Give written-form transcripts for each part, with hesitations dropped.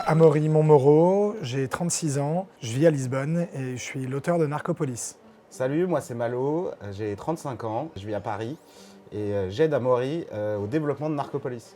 Amaury Montmoreau, j'ai 36 ans, je vis à Lisbonne et je suis l'auteur de Narcopolis. Salut, moi c'est Malo, j'ai 35 ans, je vis à Paris et j'aide Amaury au développement de Narcopolis.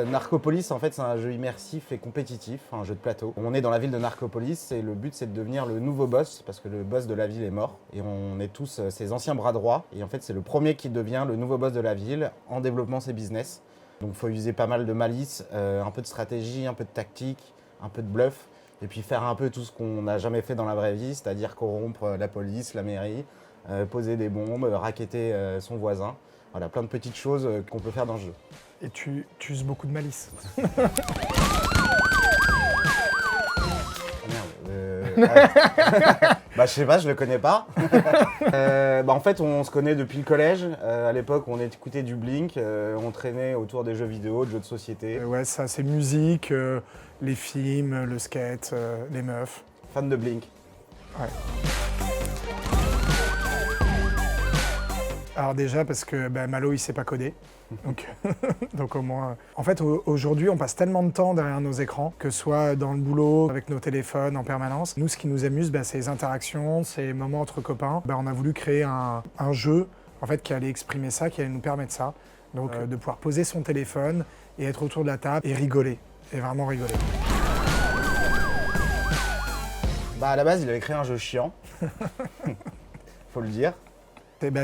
Narcopolis, en fait, c'est un jeu immersif et compétitif, un jeu de plateau. On est dans la ville de Narcopolis et le but, c'est de devenir le nouveau boss, parce que le boss de la ville est mort. Et on est tous ses anciens bras droits. Et en fait, c'est le premier qui devient le nouveau boss de la ville en développant ses business. Donc, il faut user pas mal de malice, un peu de stratégie, un peu de tactique, un peu de bluff. Et puis faire un peu tout ce qu'on n'a jamais fait dans la vraie vie, c'est-à-dire corrompre la police, la mairie, poser des bombes, racketter son voisin. Voilà, plein de petites choses qu'on peut faire dans le jeu. Et tu uses beaucoup de malice. Oh merde. Bah je sais pas, je le connais pas. En fait, on se connaît depuis le collège. À l'époque, on écoutait du Blink, on traînait autour des jeux vidéo, de jeux de société. Ouais, ça c'est musique, les films, le skate, les meufs. Fan de Blink. Ouais. Alors déjà parce que Malo il sait pas coder, donc au moins... En fait aujourd'hui on passe tellement de temps derrière nos écrans, que ce soit dans le boulot, avec nos téléphones en permanence. Nous ce qui nous amuse c'est les interactions, ces moments entre copains. On a voulu créer un jeu en fait, qui allait exprimer ça, qui allait nous permettre ça. Donc de pouvoir poser son téléphone et être autour de la table et rigoler, et vraiment rigoler. À la base il avait créé un jeu chiant, faut le dire.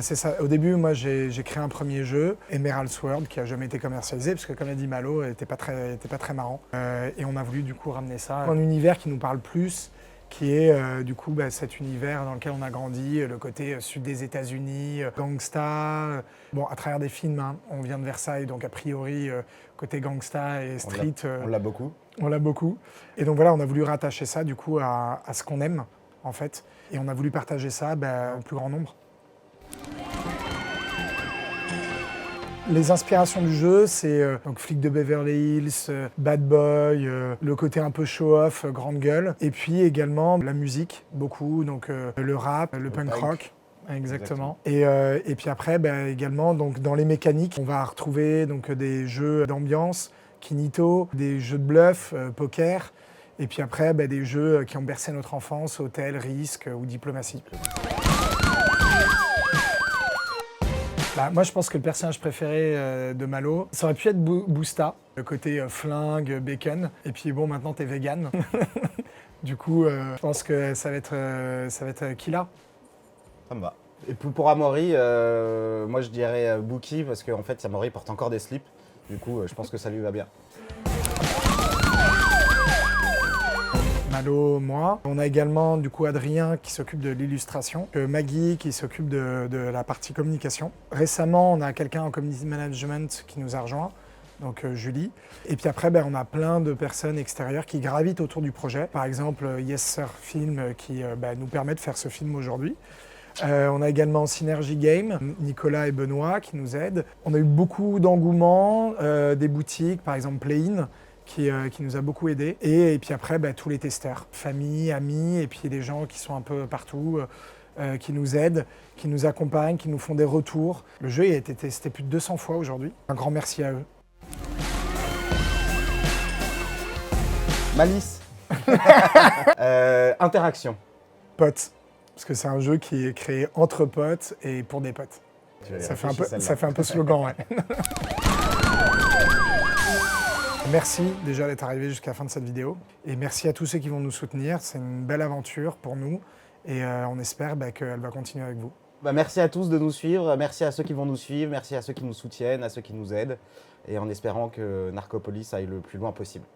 C'est ça. Au début, moi, j'ai créé un premier jeu, Emerald Sword, qui n'a jamais été commercialisé, parce que comme l'a dit Malo, il n'était pas très marrant. Et on a voulu du coup ramener ça à un univers qui nous parle plus, qui est du coup cet univers dans lequel on a grandi, le côté sud des États-Unis, gangsta. Bon, à travers des films, hein, on vient de Versailles, donc a priori, côté gangsta et street. On l'a beaucoup. On l'a beaucoup. Et donc voilà, on a voulu rattacher ça du coup à ce qu'on aime, en fait. Et on a voulu partager ça au plus grand nombre. Les inspirations du jeu, c'est donc Flic de Beverly Hills, Bad Boy, le côté un peu show-off, grande gueule. Et puis également la musique, beaucoup, donc le rap, le punk rock. Exactement. Et puis après, également, donc, dans les mécaniques, on va retrouver donc, des jeux d'ambiance, Kinito, des jeux de bluff, poker. Et puis après, des jeux qui ont bercé notre enfance, Hôtel, Risque ou Diplomatie. Moi, je pense que le personnage préféré de Malo, ça aurait pu être Boosta, le côté flingue, bacon. Et puis bon, maintenant, t'es vegan. Du coup, je pense que ça va être Killa. Ça me va. Et pour Amaury, moi je dirais Bookie, parce qu'en fait, Amaury porte encore des slips. Du coup, je pense que ça lui va bien. Malo, moi. On a également du coup Adrien qui s'occupe de l'illustration, Maggie qui s'occupe de la partie communication. Récemment, on a quelqu'un en community management qui nous a rejoint, donc Julie. Et puis après, on a plein de personnes extérieures qui gravitent autour du projet. Par exemple, Yes Sir Film qui nous permet de faire ce film aujourd'hui. On a également Synergy Game, Nicolas et Benoît qui nous aident. On a eu beaucoup d'engouement, des boutiques, par exemple Play-in, qui nous a beaucoup aidés. Et puis après, tous les testeurs, famille, amis, et puis des gens qui sont un peu partout, qui nous aident, qui nous accompagnent, qui nous font des retours. Le jeu a été testé plus de 200 fois aujourd'hui. Un grand merci à eux. Malice. Interaction. Potes. Parce que c'est un jeu qui est créé entre potes et pour des potes. Ça fait un peu slogan, ouais. Merci déjà d'être arrivé jusqu'à la fin de cette vidéo. Et merci à tous ceux qui vont nous soutenir. C'est une belle aventure pour nous. Et on espère qu'elle va continuer avec vous. Merci à tous de nous suivre. Merci à ceux qui vont nous suivre. Merci à ceux qui nous soutiennent, à ceux qui nous aident. Et en espérant que Narcopolis aille le plus loin possible.